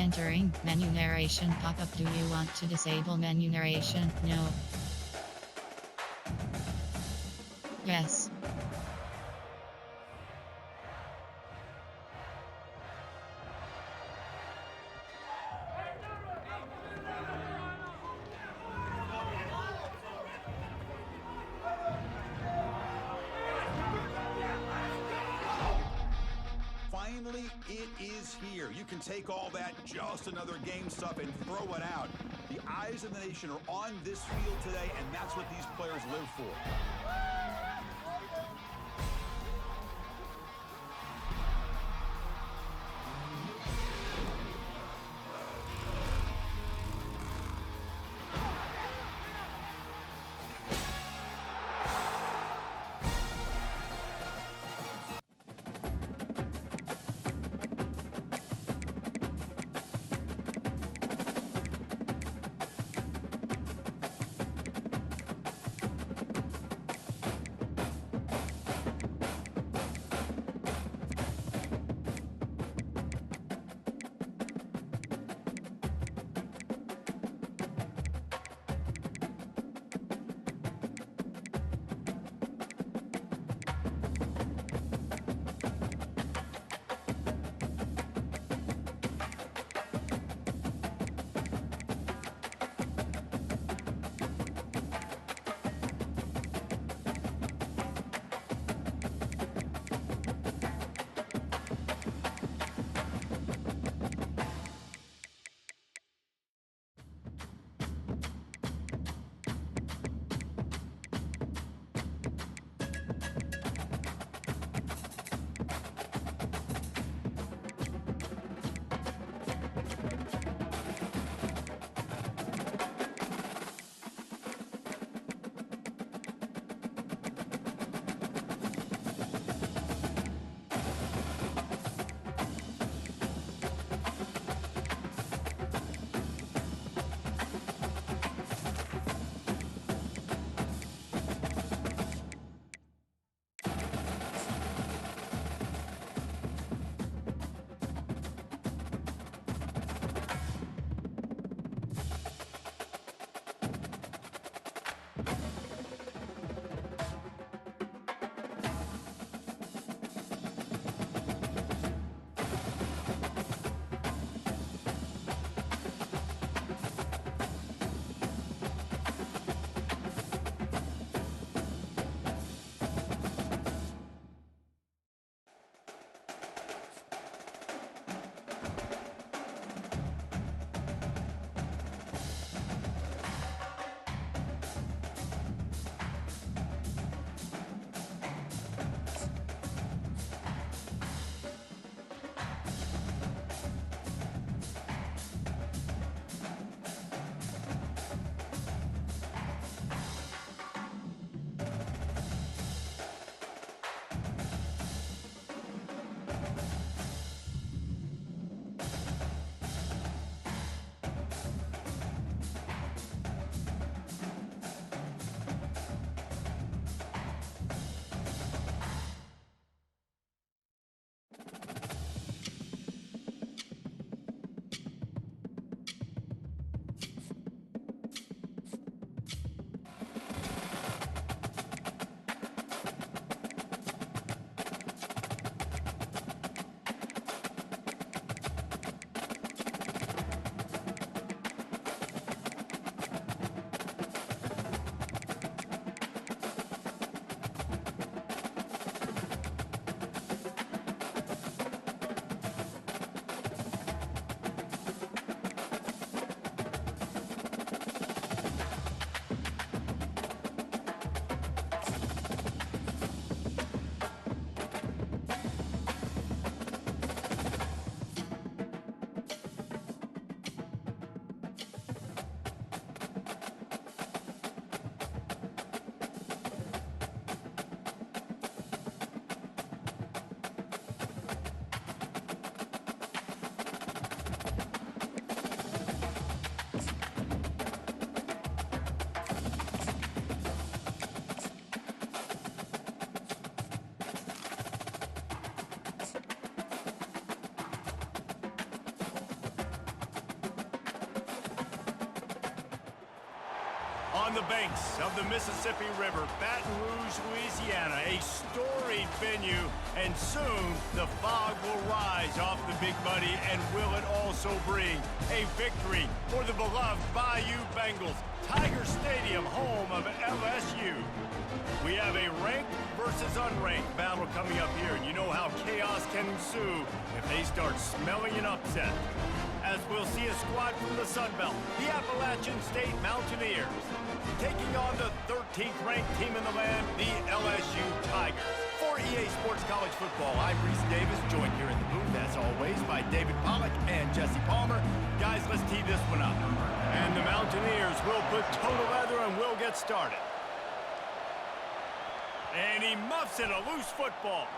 Entering menu narration pop-up. Do you want to disable menu narration? No. Yes. Finally, it is here. You can take all that just another game stuff and throw it out. The eyes of the nation are on this field today, and that's what these players live for. On the banks of the Mississippi River, Baton Rouge, Louisiana, a storied venue, and soon the fog will rise off the Big Muddy, and will it also bring a victory for the beloved Bayou Bengals, Tiger Stadium, home of LSU. We have a ranked versus unranked battle coming up here, and you know how chaos can ensue if they start smelling an upset. As we'll see a squad from the Sun Belt, the Appalachian State Mountaineers, taking on the 13th ranked team in the land, the LSU Tigers. For EA Sports College Football, I'm Reese Davis, joined here in the booth, as always, by David Pollack and Jesse Palmer. Guys, let's tee this one up. And the Mountaineers will put toe to leather and we'll get started. And he muffs it, a loose football.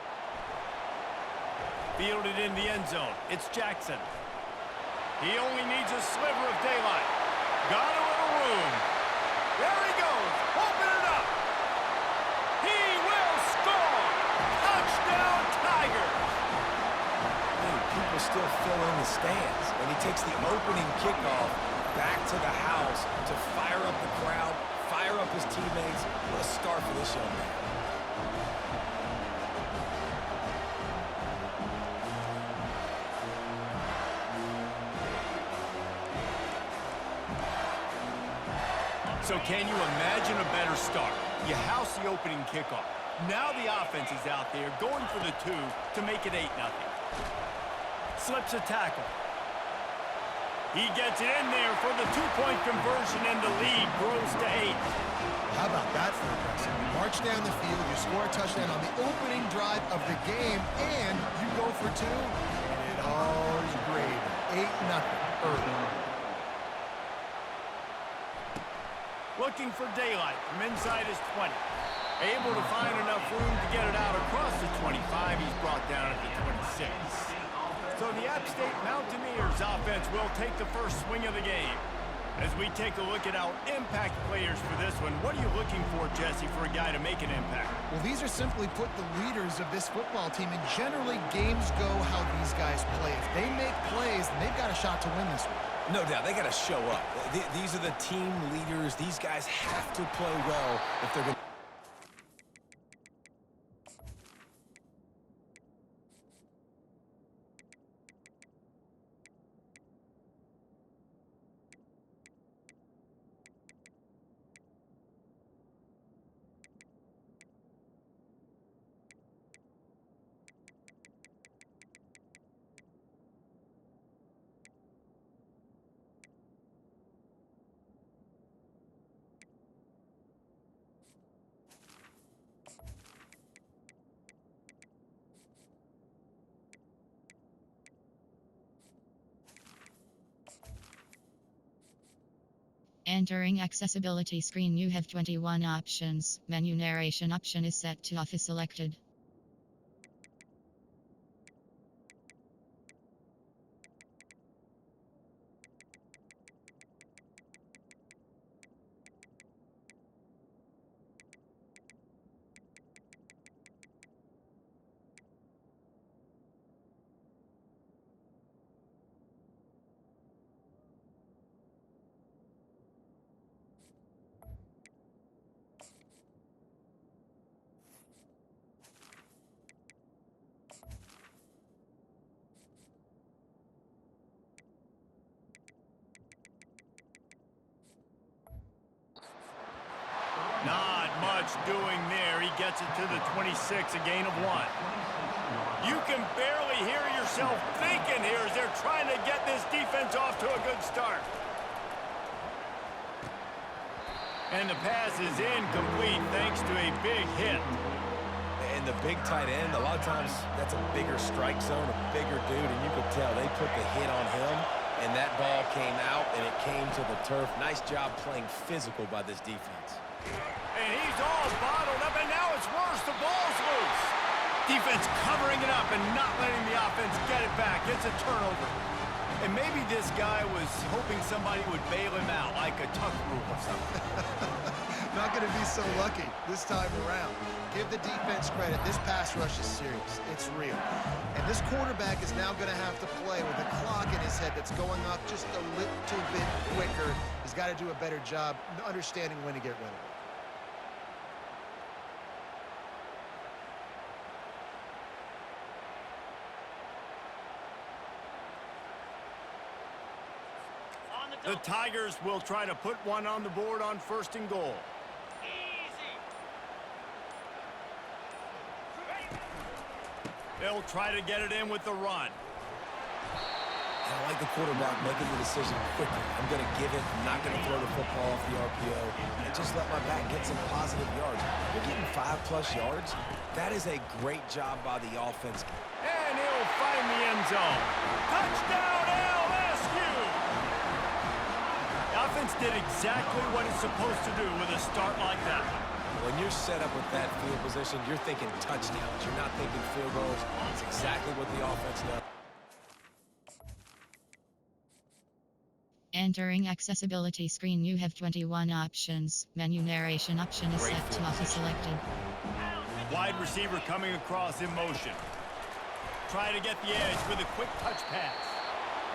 Fielded in the end zone. It's Jackson. He only needs a sliver of daylight. Got a little room. There he goes. Open it up. He will score. Touchdown, Tigers. People still fill in the stands, and he takes the opening kickoff back to the house to fire up the crowd, fire up his teammates. What a start for this young man. So can you imagine a better start? You house the opening kickoff. Now the offense is out there going for the 2 to make it 8-0. Slips a tackle. He gets it in there for the 2-point conversion, and the lead grows to 8. How about that for a pressing? You march down the field, you score a touchdown on the opening drive of the game, and you go for 2, and it all is gravy. 8-0 early. Looking for daylight from inside his 20. Able to find enough room to get it out across the 25. He's brought down at the 26. So the App State Mountaineers offense will take the first swing of the game. As we take a look at our impact players for this one, what are you looking for, Jesse, for a guy to make an impact? Well, these are simply put the leaders of this football team, and generally games go how these guys play. If they make plays, then they've got a shot to win this one. No doubt, they got to show up. These are the team leaders. These guys have to play well if they're going to... Entering accessibility screen, you have 21 options. Menu narration option is set to off is selected. Not much doing there. He gets it to the 26, a gain of 1. You can barely hear yourself thinking here as they're trying to get this defense off to a good start. And the pass is incomplete thanks to a big hit. And the big tight end, a lot of times that's a bigger strike zone, a bigger dude, and you could tell they put the hit on him, and that ball came out, and it came to the turf. Nice job playing physical by this defense. And he's all bottled up, and now it's worse. The ball's loose. Defense covering it up and not letting the offense get it back. It's a turnover. And maybe this guy was hoping somebody would bail him out, like a tuck rule or something. Not going to be so lucky this time around. Give the defense credit. This pass rush is serious. It's real. And this quarterback is now going to have to play with a clock in his head that's going up just a little bit quicker. He's got to do a better job understanding when to get rid of it. The Tigers will try to put one on the board on 1st and goal. They'll try to get it in with the run. I like the quarterback making the decision quickly. I'm going to give it. I'm not going to throw the football off the RPO and just let my back get some positive yards. You're getting 5+ yards. That is a great job by the offense. And he'll find the end zone. Touchdown, LSU! The offense did exactly what it's supposed to do with a start like that. When you're set up with that field position, you're thinking touchdowns. You're not thinking field goals. It's exactly what the offense does. Entering accessibility screen, you have 21 options. Menu narration option is set to auto selected. Wide receiver coming across in motion. Try to get the edge with a quick touch pass.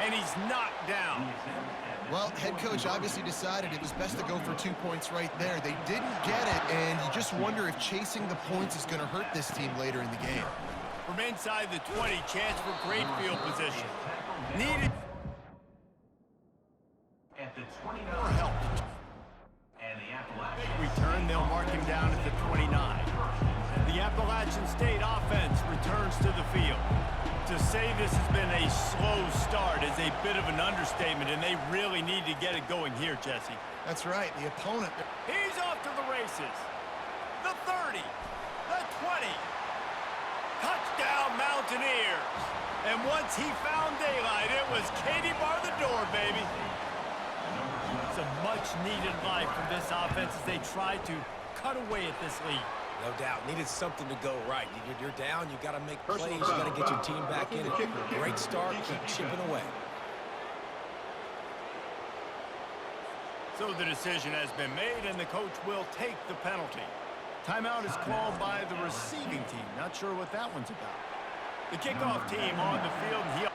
And he's knocked down. Well, head coach obviously decided it was best to go for 2 points right there. They didn't get it, and you just wonder if chasing the points is going to hurt this team later in the game. From inside the 20, chance for great field position. Needed At the 29. more help. And the Appalachians. Big return, they'll mark him down at the 29. The Appalachian State offense returns to the field. To say this has been a slow start is a bit of an understatement, and they really need to get it going here, Jesse. That's right. The opponent. He's off to the races. The 30, the 20. Touchdown, Mountaineers. And once he found daylight, it was Katie bar the door, baby. It's a much-needed life from this offense as they try to cut away at this lead. No doubt. Needed something to go right. You're down. You got to make plays. You got to get your team back in it. Great start. Keep chipping away. So the decision has been made, and the coach will take the penalty. Timeout is called by the receiving team. Not sure what that one's about. The kickoff team on the field, and he...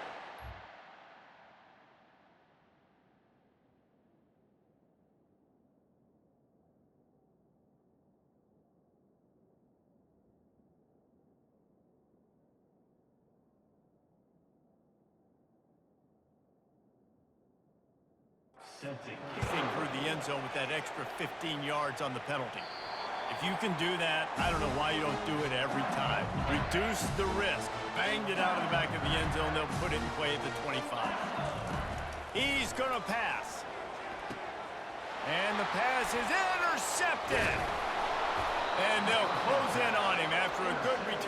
thing through the end zone with that extra 15 yards on the penalty. If you can do that, I don't know why you don't do it every time. Reduce the risk. Banged it out of the back of the end zone. They'll put it in play at the 25. He's going to pass. And the pass is intercepted. And they'll close in on him after a good return.